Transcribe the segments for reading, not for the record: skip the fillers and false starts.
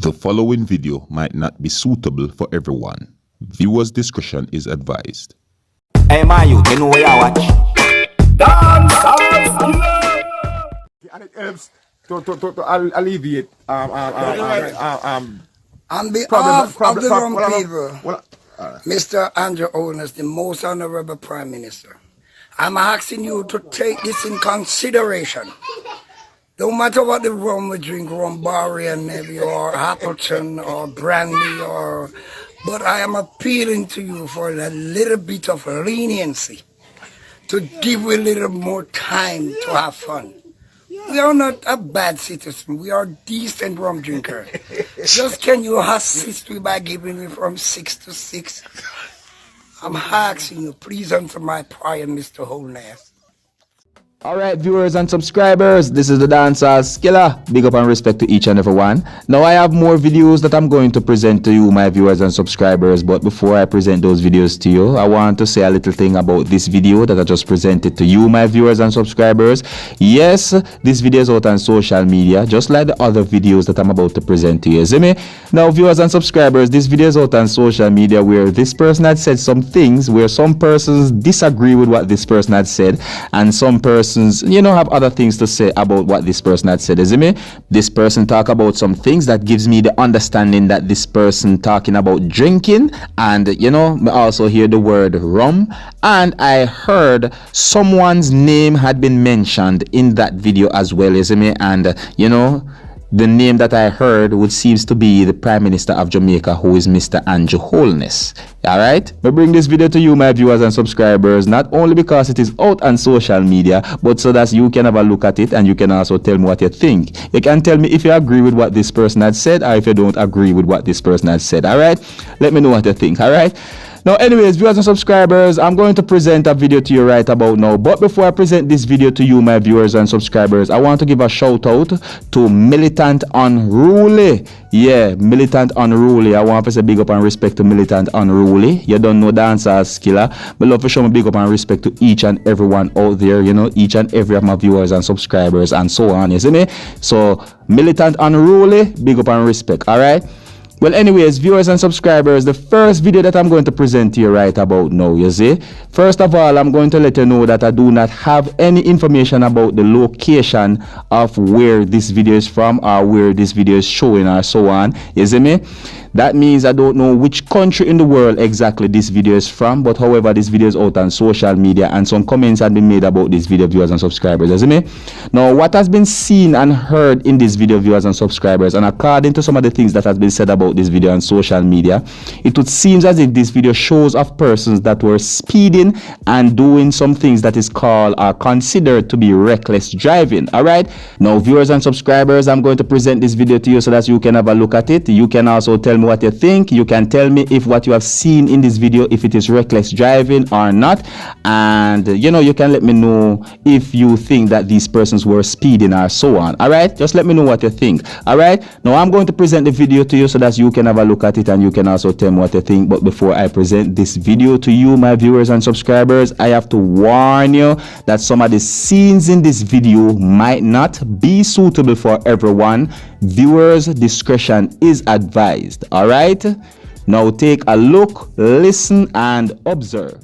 The following video might not be suitable for everyone. Viewers' discretion is advised. Hey man, you know where I watch? Dancehall. And it helps to alleviate On behalf of the Rum people, Mr. Andrew Holness, the most honorable Prime Minister, I'm asking you to take this in consideration. No matter what the rum we drink, rum barry and maybe or Appleton or brandy but I am appealing to you for a little bit of leniency, to give a little more time to have fun. We are not a bad citizen. We are decent rum drinker. Just can you assist me by giving me from 6 to 6? I'm asking you, please answer my prayer, Mr. Holness. Alright, viewers and subscribers, this is the Dancehall. Big up and respect to each and every one. Now I have more videos that I'm going to present to you, my viewers and subscribers, but before I present those videos to you, I want to say a little thing about this video that I just presented to you, my viewers and subscribers. Yes, this video is out on social media, just like the other videos that I'm about to present to you. See me? Now, viewers and subscribers, this video is out on social media where this person had said some things, where some persons disagree with what this person had said, and some persons have other things to say about what this person had said. Is it me? This person talk about some things that gives me the understanding that this person talking about drinking, and I also hear the word rum, and I heard someone's name had been mentioned in that video as well. Is it me? And the name that I heard would seems to be the Prime Minister of Jamaica, who is Mr. Andrew Holness. Alright, I bring this video to you, my viewers and subscribers, not only because it is out on social media, but so that you can have a look at it and you can also tell me what you think. You can tell me if you agree with what this person had said, or if you don't agree with what this person had said. Alright, let me know what you think. Alright. Now, anyways, viewers and subscribers, I'm going to present a video to you right about now. But before I present this video to you, my viewers and subscribers, I want to give a shout out to Militant Unruly. Yeah, Militant Unruly. I want to say big up and respect to Militant Unruly. You don't know Dancehall, but love to show me big up and respect to each and everyone out there, each and every of my viewers and subscribers and so on, you see me? So, Militant Unruly, big up and respect, alright? Well, anyways, viewers and subscribers, the first video that I'm going to present to you right about now, you see. First of all, I'm going to let you know that I do not have any information about the location of where this video is from or where this video is showing or so on, you see me. That means I don't know which country in the world exactly this video is from, but however, this video is out on social media and some comments have been made about this video, viewers and subscribers, you see me. Now, what has been seen and heard in this video, viewers and subscribers, and according to some of the things that has been said about this video on social media, it would seem as if this video shows of persons that were speeding and doing some things that is called or considered to be reckless driving. All right, now, viewers and subscribers, I'm going to present this video to you so that you can have a look at it. You can also tell me what you think. You can tell me if what you have seen in this video, if it is reckless driving or not, and you can let me know if you think that these persons were speeding or so on. All right, just let me know what you think. All right, now I'm going to present the video to you so that you can have a look at it and you can also tell me what you think. But before I present this video to you, my viewers and subscribers, I have to warn you that some of the scenes in this video might not be suitable for everyone. Viewers' discretion is advised. All right, now take a look, listen and observe.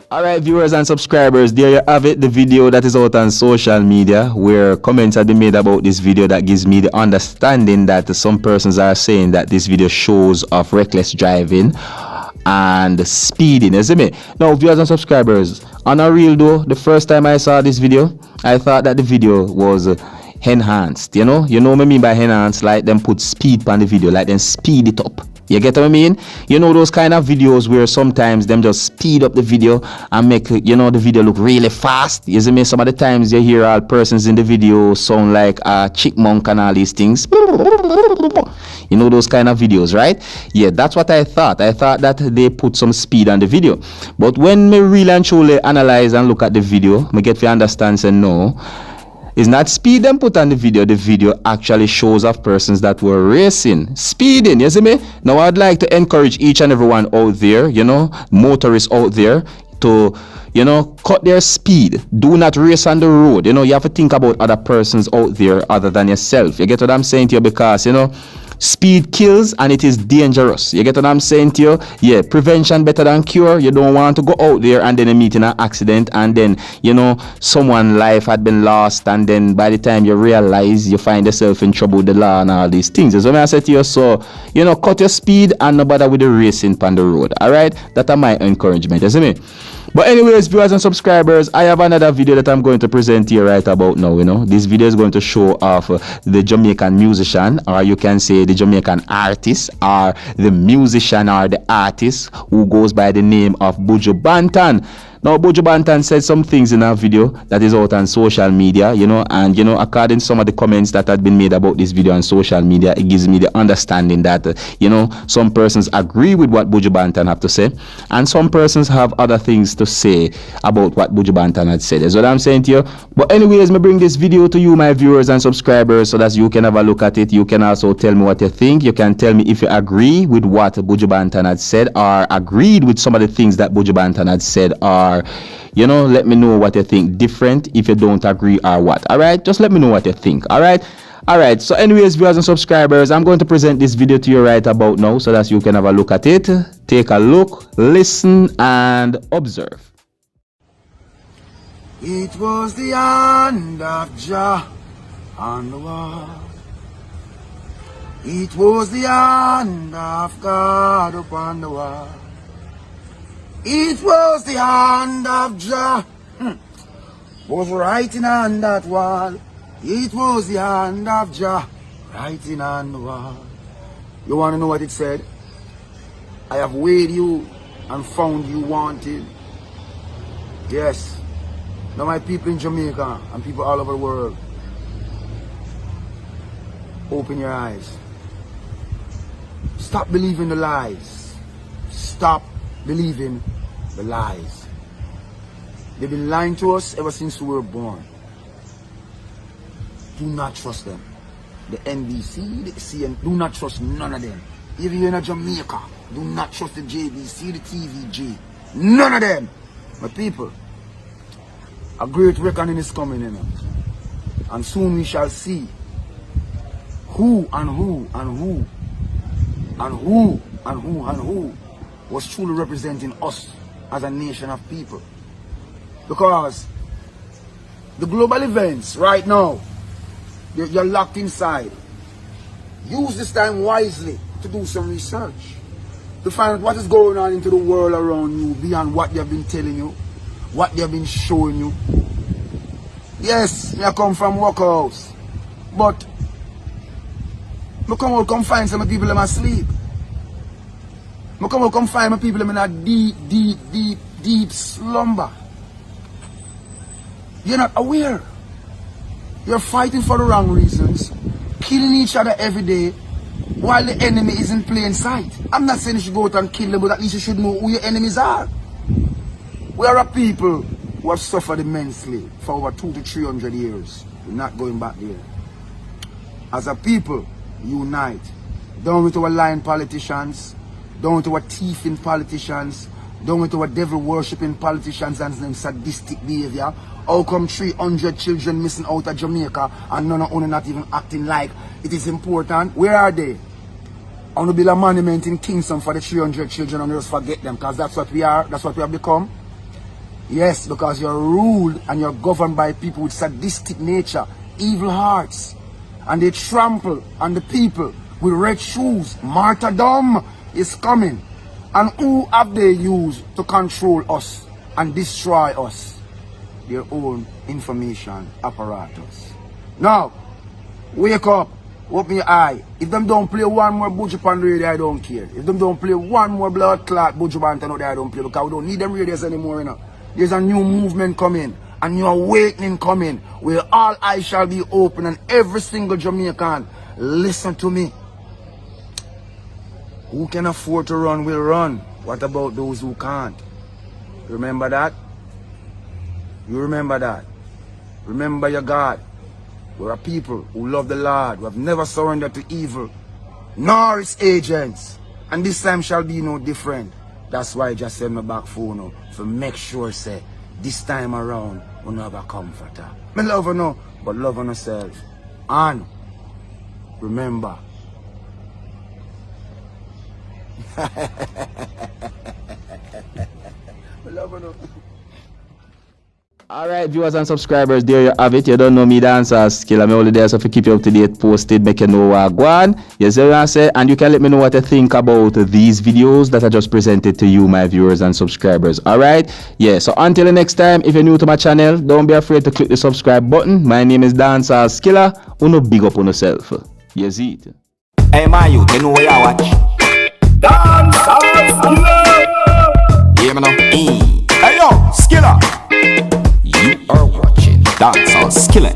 Alright, viewers and subscribers, there you have it, the video that is out on social media where comments have been made about this video that gives me the understanding that some persons are saying that this video shows of reckless driving and speeding, isn't it? Now, viewers and subscribers, on a real though, the first time I saw this video, I thought that the video was enhanced, you know what I mean by enhanced, like them put speed on the video, like them speed it up. You get what I mean? You know those kind of videos where sometimes them just speed up the video and make, the video look really fast. You see me? Some of the times you hear all persons in the video sound like a chipmunk and all these things. You know those kind of videos, right? Yeah, that's what I thought. I thought that they put some speed on the video. But when me really and truly analyze and look at the video, me get to understand and know it's not speed them put on the video actually shows of persons that were racing, speeding, you see me? Now I'd like to encourage each and everyone out there, motorists out there to, cut their speed. Do not race on the road. You have to think about other persons out there other than yourself. You get what I'm saying to you? Because, speed kills and it is dangerous. You get what I'm saying to you? Yeah, prevention better than cure. You don't want to go out there and then meet in an accident and then, someone's life had been lost and then by the time you realize you find yourself in trouble with the law and all these things. That's what I said to you. So, cut your speed and no bother with the racing on the road. Alright? That's my encouragement. You see me? But anyways, viewers and subscribers, I have another video that I'm going to present here right about now. This video is going to show off the Jamaican musician, or you can say the Jamaican artist, or the musician or the artist who goes by the name of Buju Banton. Now, Buju Banton said some things in our video that is out on social media, and, according to some of the comments that had been made about this video on social media, it gives me the understanding that, some persons agree with what Buju Banton have to say, and some persons have other things to say about what Buju Banton had said. That's what I'm saying to you. But anyways, me bring this video to you, my viewers and subscribers, so that you can have a look at it. You can also tell me what you think. You can tell me if you agree with what Buju Banton had said, or agreed with some of the things that Buju Banton had said, or let me know what you think different if you don't agree or what. All right, just let me know what you think. All right, so anyways, viewers and subscribers, I'm going to present this video to you right about now so that you can have a look at it, take a look, listen and observe. It was the hand of Jah on the wall. It was the hand of God upon the wall. It was the hand of Jah was writing on that wall. It was the hand of Jah writing on the wall. You want to know what it said? I have weighed you and found you wanted. Yes. Now my people in Jamaica and people all over the world, open your eyes. Stop believing the lies. Stop believing the lies. They've been lying to us ever since we were born. Do not trust them. The NBC, the CN, do not trust none of them. Even in Jamaica, do not trust the JBC, the TVG. None of them. My people, a great reckoning is coming in. And soon we shall see who and who and who and who and who and who was truly representing us as a nation of people. Because the global events right now, you're locked inside. Use this time wisely. to do some research, to find out what is going on into the world around you beyond what they have been telling you, what they have been showing you. Yes, I come from workhouse, but I come find some people in asleep. I come find my people in a deep slumber. You're not aware. You're fighting for the wrong reasons, killing each other every day, while the enemy is in plain sight. I'm not saying you should go out and kill them, but at least you should know who your enemies are. We are a people who have suffered immensely for over 200 to 300 years. We're not going back there. As a people, unite. Down with our lying politicians, down with our thieving politicians, down with our devil-worshipping politicians and them sadistic behavior. How come 300 children missing out of Jamaica and none of them not even acting like it is important? Where are they? I want to build a monument in Kingston for the 300 children and just forget them, because that's what we are, that's what we have become. Yes, because you're ruled and you're governed by people with sadistic nature, evil hearts, and they trample on the people with red shoes. Martyrdom is coming. And who have they used to control us and destroy us? Their own information apparatus. Now, wake up, open your eye. If them don't play one more Buju Banton radio, I don't care. If them don't play one more blood clot Buju Banton radio, I don't play, because we don't need them radios anymore, you know. There's a new movement coming, a new awakening coming, where all eyes shall be open and every single Jamaican, listen to me. Who can afford to run will run. What about those who can't? Remember that? You remember that. Remember your God. We're a people who love the Lord, who have never surrendered to evil, nor its agents. And this time shall be no different. That's why I just send my back phone now, to make sure, say, this time around, we don't have a comforter. I love her no, but love on ourselves. And remember, I love her no. Alright, viewers and subscribers, there you have it. You don't know me, Dancehall. I'm only there so to keep you up to date, posted, make you know what go on. Yes, what I say, and you can let me know what you think about these videos that I just presented to you, my viewers and subscribers. Alright, yeah, so until the next time, if you're new to my channel, don't be afraid to click the subscribe button. My name is Seriousskilla. Uno big up on yourself. Yes, it. Hey, man, you know where I watch. Dancehall. Yeah, man. Hey, yo, Skilla. You are watching Dancehall Skilla.